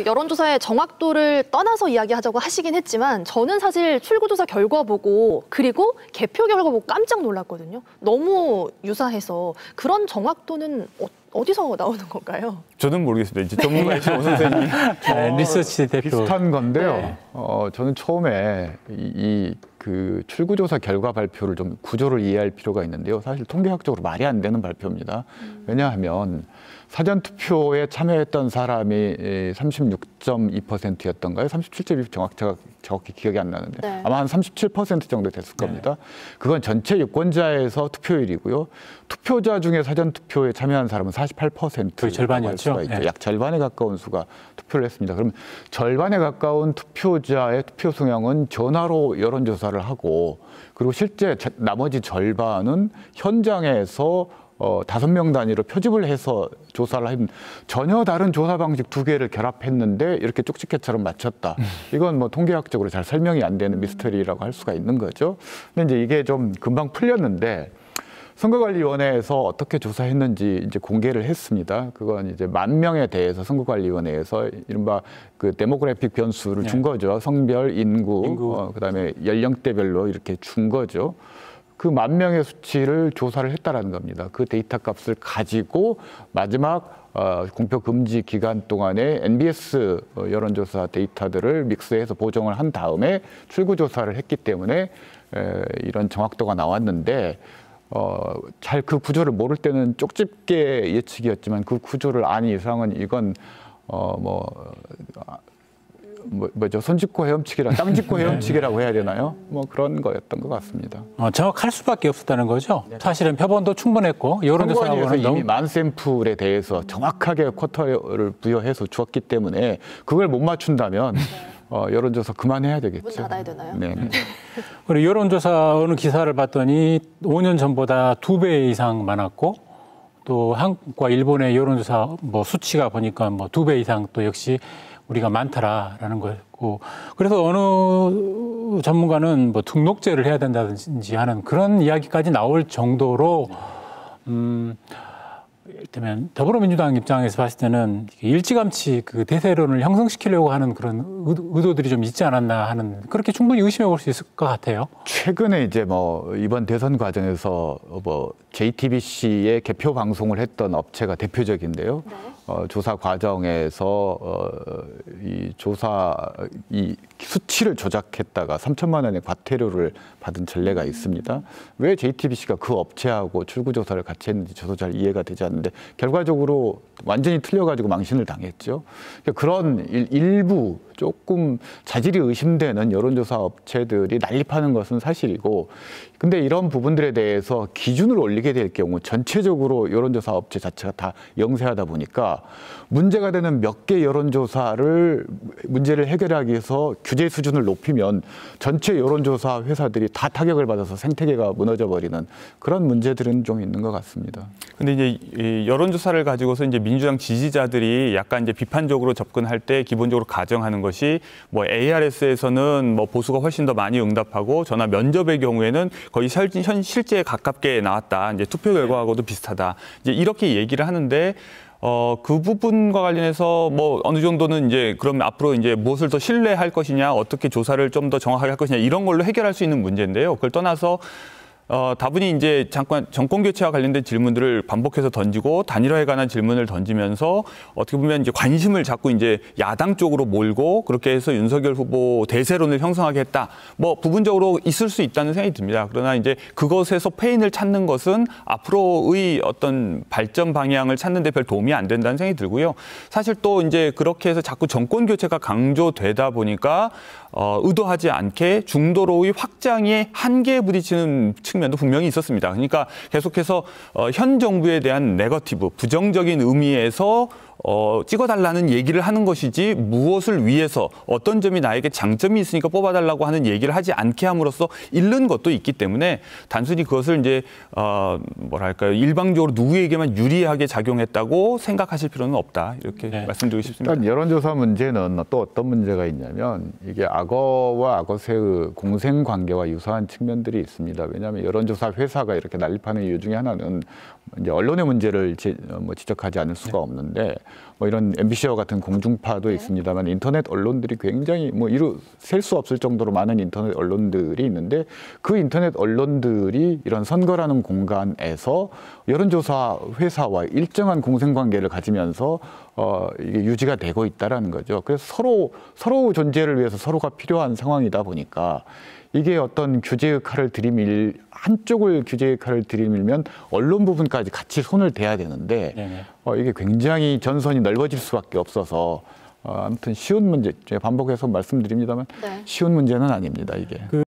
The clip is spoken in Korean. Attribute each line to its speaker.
Speaker 1: 여론조사의 정확도를 떠나서 이야기하자고 하시긴 했지만 저는 사실 출구조사 결과 보고 그리고 개표 결과 보고 깜짝 놀랐거든요. 너무 유사해서 그런 정확도는 어디서 나오는 건가요?
Speaker 2: 저는 모르겠습니다. 이제 전문가이신 오 선생님.
Speaker 3: 리서치 대표.
Speaker 4: 비슷한 건데요.
Speaker 1: 네.
Speaker 4: 저는 처음에 그 출구조사 결과 발표를 좀 구조를 이해할 필요가 있는데요. 사실 통계학적으로 말이 안 되는 발표입니다. 왜냐하면 사전투표에 참여했던 사람이 36.2%였던가요? 37.2% 정확히 기억이 안 나는데
Speaker 1: 네.
Speaker 4: 아마 한 37% 정도 됐을 겁니다. 그건 전체 유권자에서 투표율이고요. 투표자 중에 사전투표에 참여한 사람은 48%.
Speaker 3: 거의 절반이었죠.
Speaker 4: 네. 약 절반에 가까운 수가 투표를 했습니다. 그럼 절반에 가까운 투표자의 투표 성향은 전화로 여론조사를 하고 그리고 실제 나머지 절반은 현장에서 5명 단위로 표집을 해서 조사를 한 전혀 다른 조사 방식 두 개를 결합했는데 이렇게 쪽집게처럼 맞췄다. 이건 뭐 통계학적으로 잘 설명이 안 되는 미스터리라고 할 수가 있는 거죠. 근데 이제 이게 좀 금방 풀렸는데 선거관리위원회에서 어떻게 조사했는지 이제 공개를 했습니다. 그건 이제 10,000명에 대해서 선거관리위원회에서 이른바 그 데모그래픽 변수를 준 거죠. 성별, 인구. 그다음에 연령대별로 이렇게 준 거죠. 그 10,000명의 수치를 조사를 했다라는 겁니다. 그 데이터 값을 가지고 마지막 공표 금지 기간 동안에 NBS 여론조사 데이터들을 믹스해서 보정을 한 다음에 출구조사를 했기 때문에 이런 정확도가 나왔는데 잘 그 구조를 모를 때는 쪽집게 예측이었지만 그 구조를 아는 이상은 이건 뭐죠? 손 짚고 헤엄치기라 땅 짚고 헤엄치기라고 해야 되나요? 뭐 그런 거였던 것 같습니다.
Speaker 3: 정확할 수밖에 없었다는 거죠. 사실은 표본도 충분했고 여론조사하고는
Speaker 4: 이미 만 샘플에 대해서 정확하게 쿼터를 부여해서 주었기 때문에 그걸 못 맞춘다면 여론조사 그만해야 되겠죠.
Speaker 1: 문 닫아야 되나요?
Speaker 4: 네.
Speaker 3: 그리고 여론조사 어느 기사를 봤더니 5년 전보다 2배 이상 많았고 또 한국과 일본의 여론조사 뭐 수치가 보니까 뭐 2배 이상 또 역시 우리가 많더라라는 거였고 그래서 어느 전문가는 뭐 등록제를 해야 된다든지 하는 그런 이야기까지 나올 정도로 일테면 더불어민주당 입장에서 봤을 때는 일찌감치 그 대세론을 형성시키려고 하는 그런 의도들이 좀 있지 않았나 하는 그렇게 충분히 의심해 볼 수 있을 것 같아요.
Speaker 4: 최근에 이제 뭐 이번 대선 과정에서 뭐 JTBC의 개표 방송을 했던 업체가 대표적인데요.
Speaker 1: 네.
Speaker 4: 조사 과정에서 이 수치를 조작했다가 3천만 원의 과태료를 받은 전례가 있습니다. 왜 JTBC가 그 업체하고 출구조사를 같이 했는지 저도 잘 이해가 되지 않는데 결과적으로 완전히 틀려가지고 망신을 당했죠. 그런 일부 조금 자질이 의심되는 여론조사 업체들이 난립하는 것은 사실이고 근데 이런 부분들에 대해서 기준을 올리게 될 경우 전체적으로 여론조사 업체 자체가 다 영세하다 보니까 문제가 되는 몇 개 여론조사를 문제를 해결하기 위해서 규제 수준을 높이면 전체 여론조사 회사들이 다 타격을 받아서 생태계가 무너져 버리는 그런 문제들은 좀 있는 것 같습니다.
Speaker 2: 근데 이제 이 여론조사를 가지고서 이제 민주당 지지자들이 약간 이제 비판적으로 접근할 때 기본적으로 가정하는 것이 뭐 ARS에서는 뭐 보수가 훨씬 더 많이 응답하고 전화 면접의 경우에는 거의 실제에 가깝게 나왔다. 이제 투표 결과하고도 비슷하다. 이제 이렇게 얘기를 하는데 그 부분과 관련해서 뭐 어느 정도는 이제 그럼 앞으로 이제 무엇을 더 신뢰할 것이냐, 어떻게 조사를 좀 더 정확하게 할 것이냐 이런 걸로 해결할 수 있는 문제인데요. 그걸 떠나서 다분히 이제 잠깐 정권 교체와 관련된 질문들을 반복해서 던지고 단일화에 관한 질문을 던지면서 어떻게 보면 이제 관심을 자꾸 이제 야당 쪽으로 몰고 그렇게 해서 윤석열 후보 대세론을 형성하게 했다. 뭐 부분적으로 있을 수 있다는 생각이 듭니다. 그러나 이제 그것에서 페인을 찾는 것은 앞으로의 어떤 발전 방향을 찾는 데 별 도움이 안 된다는 생각이 들고요. 사실 또 이제 그렇게 해서 자꾸 정권 교체가 강조되다 보니까 의도하지 않게 중도로의 확장에 한계에 부딪히는 측면도 분명히 있었습니다. 그러니까 계속해서 현 정부에 대한 네거티브, 부정적인 의미에서 찍어달라는 얘기를 하는 것이지 무엇을 위해서 어떤 점이 나에게 장점이 있으니까 뽑아달라고 하는 얘기를 하지 않게 함으로써 잃는 것도 있기 때문에 단순히 그것을 이제 뭐랄까요, 일방적으로 누구에게만 유리하게 작용했다고 생각하실 필요는 없다. 이렇게 말씀드리고 싶습니다.
Speaker 4: 일단 여론조사 문제는 또 어떤 문제가 있냐면 이게 악어와 악어새의 공생관계와 유사한 측면들이 있습니다. 왜냐하면 여론조사 회사가 이렇게 난립하는 이유 중에 하나는 이제 언론의 문제를 지적하지 않을 수가 없는데 뭐 이런 MBC와 같은 공중파도 있습니다만 인터넷 언론들이 굉장히 뭐 셀 수 없을 정도로 많은 인터넷 언론들이 있는데 그 인터넷 언론들이 이런 선거라는 공간에서 여론조사 회사와 일정한 공생관계를 가지면서 이게 유지가 되고 있다라는 거죠. 그래서 서로 존재를 위해서 서로가 필요한 상황이다 보니까 이게 어떤 규제의 칼을 한쪽을 규제의 칼을 들이밀면 언론 부분까지 같이 손을 대야 되는데 이게 굉장히 전선이 넓어질 수밖에 없어서 아무튼 쉬운 문제, 제가 반복해서 말씀드립니다만 쉬운 문제는 아닙니다, 이게.